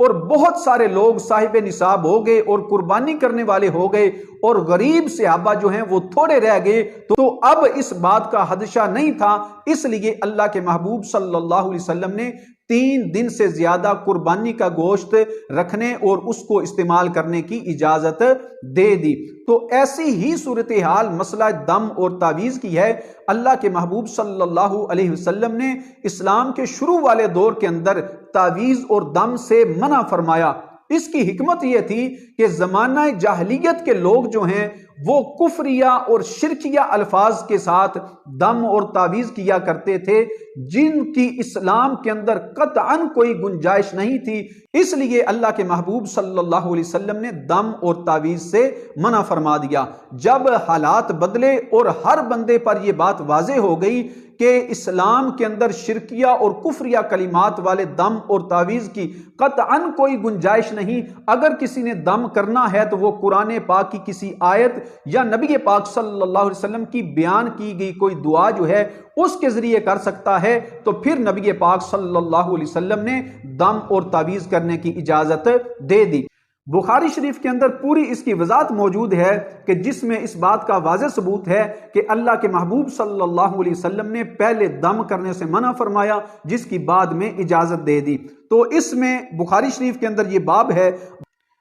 اور بہت سارے لوگ صاحب نصاب ہو گئے اور قربانی کرنے والے ہو گئے اور غریب صحابہ جو ہیں وہ تھوڑے رہ گئے، تو اب اس بات کا خدشہ نہیں تھا، اس لیے اللہ کے محبوب صلی اللہ علیہ وسلم نے 3 دن سے زیادہ قربانی کا گوشت رکھنے اور اس کو استعمال کرنے کی اجازت دے دی۔ تو ایسی ہی صورتحال مسئلہ دم اور تعویذ کی ہے۔ اللہ کے محبوب صلی اللہ علیہ وسلم نے اسلام کے شروع والے دور کے اندر تعویذ اور دم سے منع فرمایا۔ اس کی حکمت یہ تھی کہ زمانہ جاہلیت کے لوگ جو ہیں وہ کفریہ اور شرکیہ الفاظ کے ساتھ دم اور تعویذ کیا کرتے تھے، جن کی اسلام کے اندر قطعاً کوئی گنجائش نہیں تھی۔ اس لیے اللہ کے محبوب صلی اللہ علیہ وسلم نے دم اور تعویذ سے منع فرما دیا۔ جب حالات بدلے اور ہر بندے پر یہ بات واضح ہو گئی کہ اسلام کے اندر شرکیہ اور کفریہ کلمات والے دم اور تعویذ کی قطعاً کوئی گنجائش نہیں، اگر کسی نے دم کرنا ہے تو وہ قرآن پاک کی کسی آیت یا نبی پاک صلی اللہ علیہ وسلم کی بیان کی گئی کوئی دعا جو ہے اس کے ذریعے کر سکتا ہے، تو پھر نبی پاک صلی اللہ علیہ وسلم نے دم اور تعویذ کرنے کی اجازت دے دی۔ بخاری شریف کے اندر پوری اس کی وضاحت موجود ہے کہ جس میں اس بات کا واضح ثبوت ہے کہ اللہ کے محبوب صلی اللہ علیہ وسلم نے پہلے دم کرنے سے منع فرمایا، جس کی بعد میں اجازت دے دی۔ تو اس میں بخاری شریف کے اندر یہ باب ہے،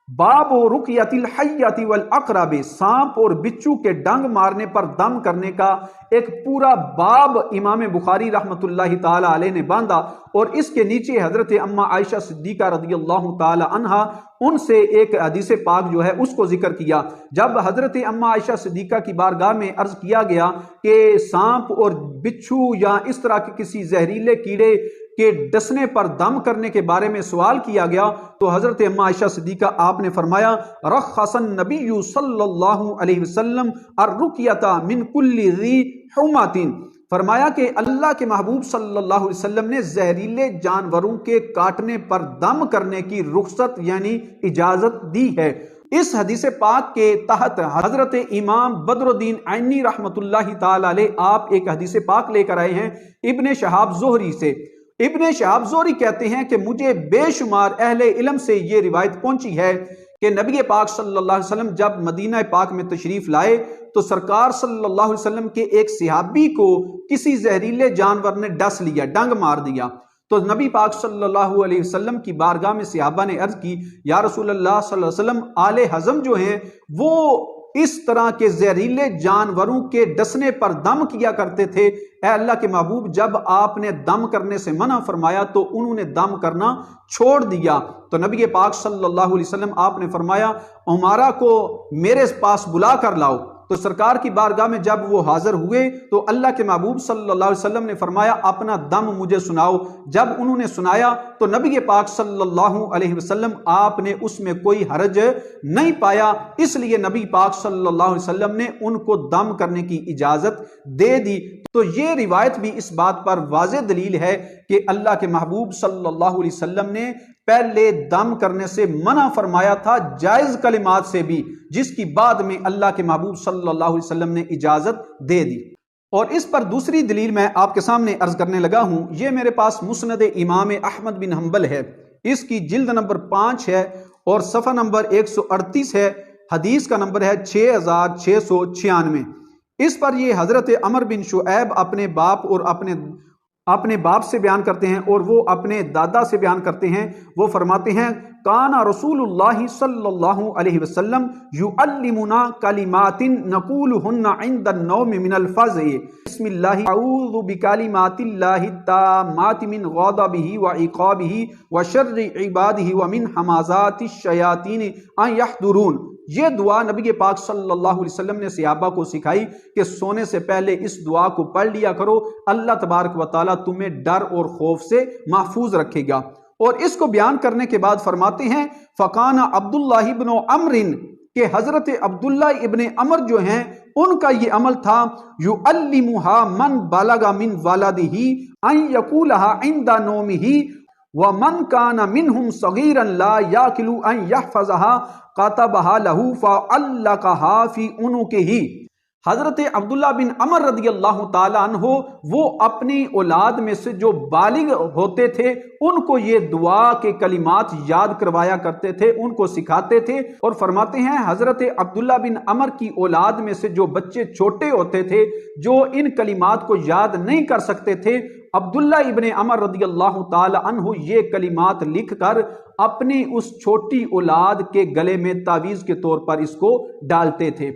باب رقیۃ الحیۃ والعقرب، سانپ اور بچھو کے ڈنگ مارنے پر دم کرنے کا ایک پورا باب امام بخاری رحمۃ اللہ تعالی علیہ نے باندھا، اور اس کے نیچے حضرت اما عائشہ صدیقہ رضی اللہ تعالی عنہا ان سے ایک حدیث پاک جو ہے اس کو ذکر کیا۔ جب حضرت اما عائشہ صدیقہ کی بارگاہ میں عرض کیا گیا کہ سانپ اور بچھو یا اس طرح کے کسی زہریلے کیڑے کے ڈسنے پر دم کرنے کے بارے میں سوال کیا گیا، تو حضرت اما عائشہ صدیقہ آپ نے فرمایا رخص النبی صلی اللہ علیہ وسلم الرقیۃ من کل ذی حمۃ، فرمایا کہ اللہ کے محبوب صلی اللہ علیہ وسلم نے زہریلے جانوروں کے کاٹنے پر دم کرنے کی رخصت یعنی اجازت دی ہے۔ اس حدیث پاک کے تحت حضرت امام بدر الدین عینی رحمۃ اللہ تعالی علیہ آپ ایک حدیث پاک لے کر آئے ہیں ابن شہاب زہری سے۔ ابن شہاب زہری کہتے ہیں کہ مجھے بے شمار اہل علم سے یہ روایت پہنچی ہے کہ نبی پاک صلی اللہ علیہ وسلم جب مدینہ پاک میں تشریف لائے تو سرکار صلی اللہ علیہ وسلم کے ایک صحابی کو کسی زہریلے جانور نے ڈس لیا، ڈنگ مار دیا۔ تو نبی پاک صلی اللہ علیہ وسلم کی بارگاہ میں صحابہ نے عرض کی، یا رسول اللہ صلی اللہ علیہ وسلم، آل حزم جو ہیں وہ اس طرح کے زہریلے جانوروں کے ڈسنے پر دم کیا کرتے تھے، اے اللہ کے محبوب جب آپ نے دم کرنے سے منع فرمایا تو انہوں نے دم کرنا چھوڑ دیا۔ تو نبی پاک صلی اللہ علیہ وسلم آپ نے فرمایا عمارہ کو میرے پاس بلا کر لاؤ۔ تو سرکار کی بارگاہ میں جب وہ حاضر ہوئے تو اللہ کے محبوب صلی اللہ علیہ وسلم نے فرمایا اپنا دم مجھے سناؤ۔ جب انہوں نے سنایا تو نبی پاک صلی اللہ علیہ وسلم آپ نے اس میں کوئی حرج نہیں پایا، اس لیے نبی پاک صلی اللہ علیہ وسلم نے ان کو دم کرنے کی اجازت دے دی۔ تو یہ روایت بھی اس بات پر واضح دلیل ہے کہ اللہ کے محبوب صلی اللہ علیہ وسلم نے پہلے دم کرنے سے منع فرمایا تھا جائز کلمات سے بھی، جس کی بعد میں اللہ کے محبوب صلی اللہ علیہ وسلم نے اجازت دے دی۔ اور اس پر دوسری دلیل میں آپ کے سامنے عرض کرنے لگا ہوں، یہ میرے پاس مسند امام احمد بن حنبل ہے، اس کی جلد نمبر 5 ہے اور صفحہ نمبر 138 ہے، حدیث کا نمبر ہے 6696۔ اس پر یہ حضرت عمر بن شعیب اپنے باپ اور اپنے باپ سے بیان کرتے ہیں اور وہ اپنے دادا سے بیان کرتے ہیں، وہ فرماتے ہیں کانا رسول اللہ صلی اللہ علیہ وسلم یعلمنا کلمات نقولہن عند النوم من الفزع بسم اللہ اعوذ بکلمات اللہ التامات من غضبہ وعقابہ وشر عبادہ ومن حمازات الشیاطین ان یحضرون۔ یہ دعا نبی پاک صلی اللہ علیہ وسلم نے صحابہ کو سکھائی کہ سونے سے پہلے اس دعا کو پڑھ لیا کرو، اللہ تبارک و تعالیٰ تمہیں ڈر اور خوف سے محفوظ رکھے گا۔ اور اس کو بیان کرنے کے بعد فرماتے ہیں فَقَانَ عَبْدُ اللَّهِ بْنُ عَمْرٍ، کہ حضرت عبداللہ ابن عمر جو ہیں ان کا یہ عمل تھا يُعَلِّمُهَا مَنْ بَلَغَ مِنْ وَلَدِهِ أَنْ يَقُولَهَا عِنْدَ نَوْمِهِ وَمَنْ كَانَ مِنْهُمْ صَغِيرًا لَا يَعْقِلُ أَنْ يَحْفَظَهَا قَتَبَهَا لَهُ فَعَلَّقَهَا فِي عُنُقِهِ۔ حضرت عبداللہ بن عمر رضی اللہ تعالیٰ عنہ وہ اپنی اولاد میں سے جو بالغ ہوتے تھے ان کو یہ دعا کے کلمات یاد کروایا کرتے تھے، ان کو سکھاتے تھے، اور فرماتے ہیں حضرت عبداللہ بن عمر کی اولاد میں سے جو بچے چھوٹے ہوتے تھے جو ان کلمات کو یاد نہیں کر سکتے تھے، عبداللہ ابن عمر رضی اللہ تعالی عنہ یہ کلمات لکھ کر اپنی اس چھوٹی اولاد کے گلے میں تعویذ کے طور پر اس کو ڈالتے تھے۔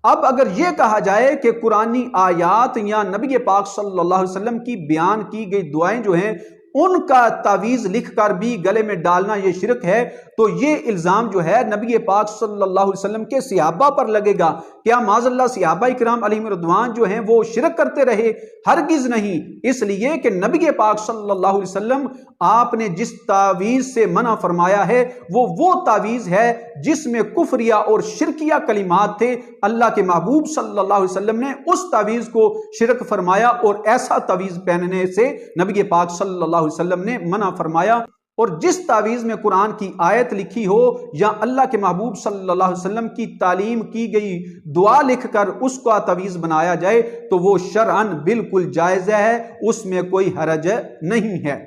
اب اگر یہ کہا جائے کہ قرآنی آیات یا نبی پاک صلی اللہ علیہ وسلم کی بیان کی گئی دعائیں جو ہیں ان کا تعویذ لکھ کر بھی گلے میں ڈالنا یہ شرک ہے، تو یہ الزام جو ہے نبی پاک صلی اللہ علیہ وسلم کے صحابہ پر لگے گا۔ کیا معاذ اللہ صحابہ کرام علیہم رضوان جو ہیں وہ شرک کرتے رہے؟ ہرگز نہیں، اس لیے کہ نبی پاک صلی اللہ علیہ وسلم آپ نے جس تعویذ سے منع فرمایا ہے وہ تعویذ ہے جس میں کفریہ اور شرکیہ کلمات تھے۔ اللہ کے محبوب صلی اللہ علیہ وسلم نے اس تعویذ کو شرک فرمایا اور ایسا تعویذ پہننے سے نبی پاک صلی اللہ علیہ وسلم نے منع فرمایا۔ اور جس تعویذ میں قرآن کی آیت لکھی ہو یا اللہ کے محبوب صلی اللہ علیہ وسلم کی تعلیم کی گئی دعا لکھ کر اس کا تعویذ بنایا جائے تو وہ شرعاً بالکل جائز ہے، اس میں کوئی حرج نہیں ہے۔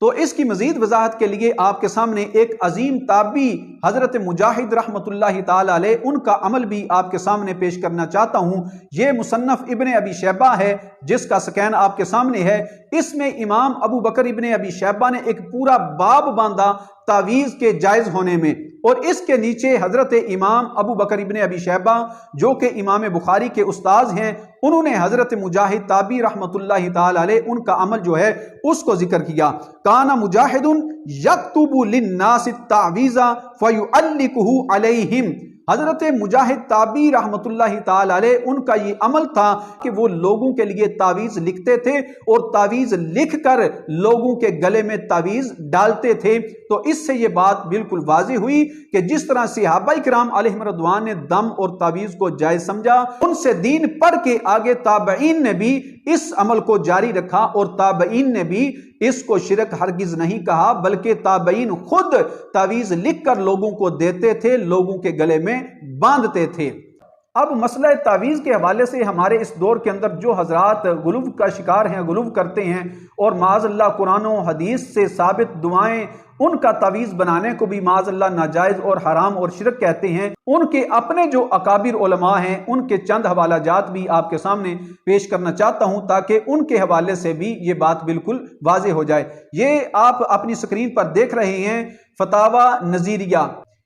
تو اس کی مزید وضاحت کے لیے آپ کے سامنے ایک عظیم تابعی حضرت مجاہد رحمت اللہ تعالی علیہ ان کا عمل بھی آپ کے سامنے پیش کرنا چاہتا ہوں۔ یہ مصنف ابن ابی شیبہ ہے جس کا سکین آپ کے سامنے ہے۔ اس میں امام ابو بکر ابن ابی شیبہ نے ایک پورا باب باندھا تعویذ کے جائز ہونے میں، اور اس کے نیچے حضرت امام ابو بکر ابن ابی شیبہ جو کہ امام بخاری کے استاذ ہیں انہوں نے حضرت مجاہد تابعی رحمت اللہ تعالی علیہ ان کا عمل جو ہے اس کو ذکر کیا۔ کان مجاہد یکتب للناس التعویذ فیعلقہ علیہم، حضرت مجاہد تابعی رحمت اللہ تعالی علیہ ان کا یہ عمل تھا کہ وہ لوگوں کے لیے تعویذ لکھتے تھے اور تعویذ لکھ کر لوگوں کے گلے میں تعویذ ڈالتے تھے۔ تو اس سے یہ بات بالکل واضح ہوئی کہ جس طرح صحابہ کرام علیہم رضوان نے دم اور تعویذ کو جائز سمجھا، ان سے دین پڑھ کے آگے تابعین نے بھی اس عمل کو جاری رکھا، اور تابعین نے بھی اس کو شرک ہرگز نہیں کہا، بلکہ تابعین خود تعویذ لکھ کر لوگوں کو دیتے تھے، لوگوں کے گلے میں باندھتے تھے۔ اب مسئلہ تعویذ کے حوالے سے ہمارے اس دور کے اندر جو حضرات غلو کا شکار ہیں، غلو کرتے ہیں اور معاذ اللہ قرآن و حدیث سے ثابت دعائیں ان کا تعویذ بنانے کو بھی معاذ اللہ ناجائز اور حرام اور شرک کہتے ہیں، ان کے اپنے جو اکابر علماء ہیں ان کے چند حوالہ جات بھی آپ کے سامنے پیش کرنا چاہتا ہوں تاکہ ان کے حوالے سے بھی یہ بات بالکل واضح ہو جائے۔ یہ آپ اپنی سکرین پر دیکھ رہے ہیں فتاوی نظیریہ،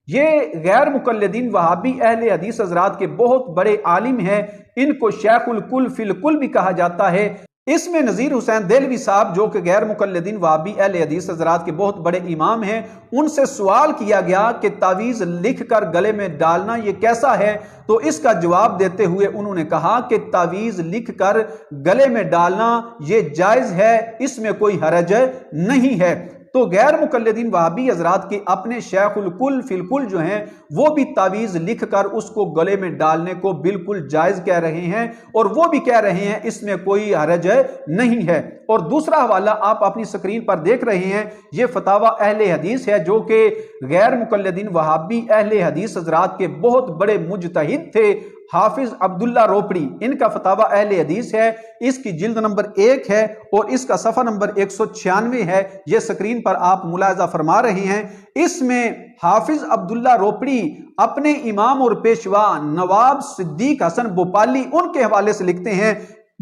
یہ غیر مقلدین وہابی اہل حدیث حضرات کے بہت بڑے عالم ہیں، ان کو شیخ الکل فی الکل بھی کہا جاتا ہے۔ اس میں نذیر حسین دہلوی صاحب جو کہ غیر مقلدین وہابی اہل حدیث حضرات کے بہت بڑے امام ہیں، ان سے سوال کیا گیا کہ تعویذ لکھ کر گلے میں ڈالنا یہ کیسا ہے؟ تو اس کا جواب دیتے ہوئے انہوں نے کہا کہ تعویذ لکھ کر گلے میں ڈالنا یہ جائز ہے، اس میں کوئی حرج نہیں ہے۔ تو غیر مقلدین وہابی حضرات کے اپنے شیخ الکل فی الکل جو ہیں وہ بھی تعویذ لکھ کر اس کو گلے میں ڈالنے کو بالکل جائز کہہ رہے ہیں، اور وہ بھی کہہ رہے ہیں اس میں کوئی حرج نہیں ہے۔ اور دوسرا حوالہ آپ اپنی سکرین پر دیکھ رہے ہیں، یہ فتاوی اہل حدیث ہے جو کہ غیر مقلدین وہابی اہل حدیث حضرات کے بہت بڑے مجتہد تھے، حافظ عبداللہ روپڑی، ان کا فتاوی اہل حدیث ہے، اس کی جلد نمبر 1 ہے اور اس کا صفحہ نمبر 196 ہے، یہ سکرین پر آپ ملاحظہ فرما رہے ہیں۔ اس میں حافظ عبداللہ روپڑی اپنے امام اور پیشوا نواب صدیق حسن بھوپالی ان کے حوالے سے لکھتے ہیں،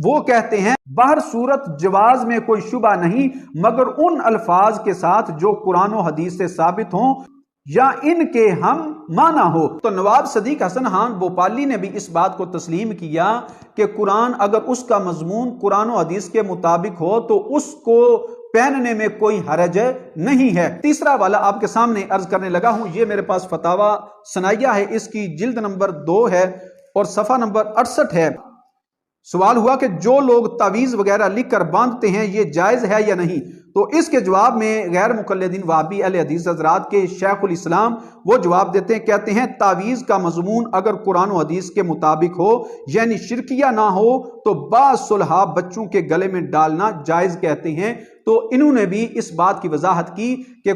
وہ کہتے ہیں بہر صورت جواز میں کوئی شبہ نہیں مگر ان الفاظ کے ساتھ جو قرآن و حدیث سے ثابت ہوں یا ان کے ہم معنی ہو۔ تو نواب صدیق حسن خان بھوپالی نے بھی اس بات کو تسلیم کیا کہ قرآن اگر اس کا مضمون قرآن و حدیث کے مطابق ہو تو اس کو پہننے میں کوئی حرج نہیں ہے۔ تیسرا والا آپ کے سامنے عرض کرنے لگا ہوں، یہ میرے پاس فتاوی ثنائیہ ہے، اس کی جلد نمبر 2 ہے اور صفحہ نمبر 68 ہے۔ سوال ہوا کہ جو لوگ تعویذ وغیرہ لکھ کر باندھتے ہیں یہ جائز ہے یا نہیں؟ تو اس کے جواب میں غیر مقلدین وہابی اہل حدیث حضرات کے شیخ الاسلام وہ جواب دیتے ہیں، کہتے ہیں تعویذ کا مضمون اگر قرآن و حدیث کے مطابق ہو یعنی شرکیہ نہ ہو تو بعض صلحاء بچوں کے گلے میں ڈالنا جائز کہتے ہیں۔ تو انہوں نے بھی اس بات کی وضاحت کی کہ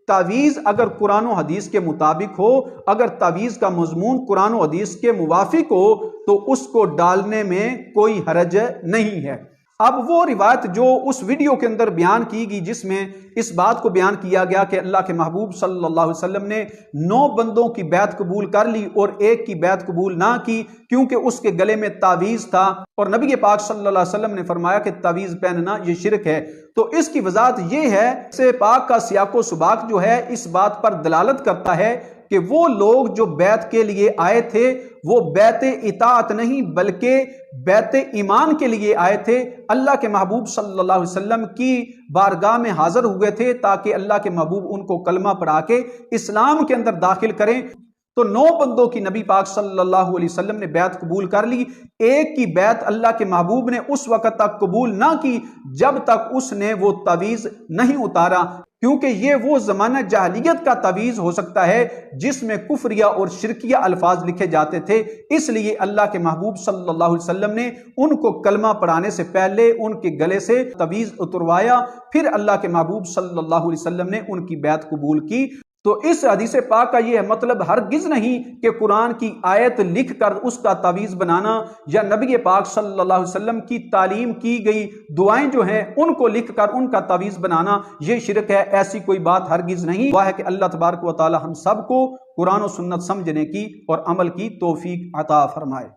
تعویذ اگر قرآن و حدیث کے مطابق ہو، اگر تعویذ کا مضمون قرآن و حدیث کے موافق ہو تو اس کو ڈالنے میں کوئی حرج نہیں ہے۔ اب وہ روایت جو اس ویڈیو کے اندر بیان کی گئی جس میں اس بات کو بیان کیا گیا کہ اللہ کے محبوب صلی اللہ علیہ وسلم نے 9 بندوں کی بیعت قبول کر لی اور ایک کی بیعت قبول نہ کی کیونکہ اس کے گلے میں تعویذ تھا، اور نبی پاک صلی اللہ علیہ وسلم نے فرمایا کہ تعویذ پہننا یہ شرک ہے، تو اس کی وضاحت یہ ہے کہ پاک کا سیاق و سباق جو ہے اس بات پر دلالت کرتا ہے کہ وہ لوگ جو بیعت کے لیے آئے تھے وہ بیعت اطاعت نہیں بلکہ بیعت ایمان کے لیے آئے تھے، اللہ کے محبوب صلی اللہ علیہ وسلم کی بارگاہ میں حاضر ہوئے تھے تاکہ اللہ کے محبوب ان کو کلمہ پڑھا کے اسلام کے اندر داخل کریں۔ تو 9 بندوں کی نبی پاک صلی اللہ علیہ وسلم نے بیعت قبول کر لی، ایک کی بیعت اللہ کے محبوب نے اس وقت تک قبول نہ کی جب تک اس نے وہ تعویذ نہیں اتارا، کیونکہ یہ وہ زمانہ جاہلیت کا تعویذ ہو سکتا ہے جس میں کفریہ اور شرکیہ الفاظ لکھے جاتے تھے، اس لیے اللہ کے محبوب صلی اللہ علیہ وسلم نے ان کو کلمہ پڑھانے سے پہلے ان کے گلے سے تعویذ اتروایا، پھر اللہ کے محبوب صلی اللہ علیہ وسلم نے ان کی بیعت قبول کی۔ تو اس حدیث پاک کا یہ مطلب ہرگز نہیں کہ قرآن کی آیت لکھ کر اس کا تعویذ بنانا یا نبی پاک صلی اللہ علیہ وسلم کی تعلیم کی گئی دعائیں جو ہیں ان کو لکھ کر ان کا تعویذ بنانا یہ شرک ہے، ایسی کوئی بات ہرگز نہیں۔ دعا ہے کہ اللہ تبارک و تعالی ہم سب کو قرآن و سنت سمجھنے کی اور عمل کی توفیق عطا فرمائے۔